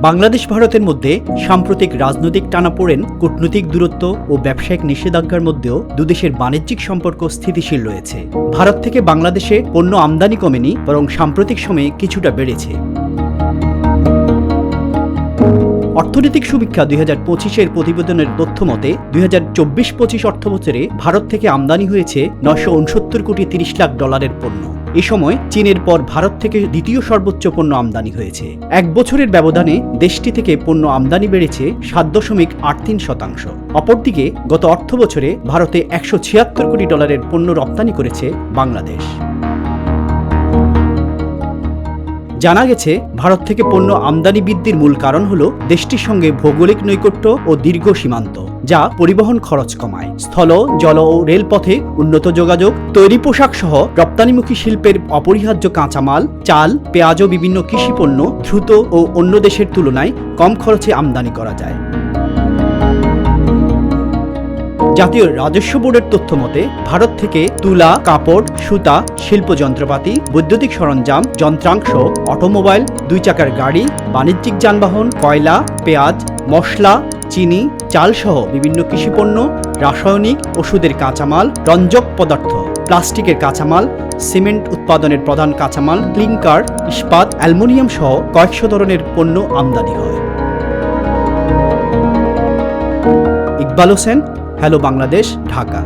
বাংলাদেশ ভারতের মধ্যে সাম্প্রতিক রাজনৈতিক টানাপোড়েন, কূটনৈতিক দূরত্ব ও ব্যবসায়িক নিষেধাজ্ঞার মধ্যেও দুদেশের বাণিজ্যিক সম্পর্ক স্থিতিশীল রয়েছে। ভারত থেকে বাংলাদেশে পণ্য আমদানি কমেনি, বরং সাম্প্রতিক সময়ে কিছুটা বেড়েছে। অর্থনৈতিক সমীক্ষা 2025-এর প্রতিবেদনের তথ্য মতে 2024-25 অর্থবছরে ভারত থেকে আমদানি হয়েছে $969 কোটি 30 লাখ পণ্য। এ সময় চীনের পর ভারত থেকে দ্বিতীয় সর্বোচ্চ পণ্য আমদানি হয়েছে। এক বছরের ব্যবধানে দেশটি থেকে পণ্য আমদানি বেড়েছে 7.83%। অপরদিকে গত অর্থবছরে ভারতে $176 কোটি পণ্য রপ্তানি করেছে বাংলাদেশ। জানা গেছে, ভারত থেকে পণ্য আমদানি বৃদ্ধির মূল কারণ হল দেশটির সঙ্গে ভৌগোলিক নৈকট্য ও দীর্ঘ সীমান্ত, যা পরিবহন খরচ কমায়। স্থল, জল ও রেলপথে উন্নত যোগাযোগ, তৈরি পোশাক সহ রপ্তানিমুখী শিল্পের অপরিহার্য কাঁচামাল, চাল, পেঁয়াজ ও বিভিন্ন কৃষিপণ্য দ্রুত ও অন্য দেশের তুলনায় কম খরচে আমদানি করা যায়। জাতীয় রাজস্ব বোর্ডের তথ্য মতে ভারত থেকে তুলা, কাপড়, সুতা, শিল্প যন্ত্রপাতি, বৈদ্যুতিক সরঞ্জাম, যন্ত্রাংশ, অটোমোবাইল, 2 চাকার গাড়ি, বাণিজ্যিক যানবাহন, কয়লা, পেঁয়াজ, মশলা, চিনি, চালসহ বিভিন্ন কৃষিপণ্য, রাসায়নিক, ওষুধের কাঁচামাল, রঞ্জক পদার্থ, প্লাস্টিকের কাঁচামাল, সিমেন্ট উৎপাদনের প্রধান কাঁচামাল, ক্লিংকার, ইস্পাত, অ্যালুমিনিয়াম সহ কয়েকশো ধরনের পণ্য আমদানি হয়। ইকবাল হোসেন, হ্যালো বাংলাদেশ, ঢাকা।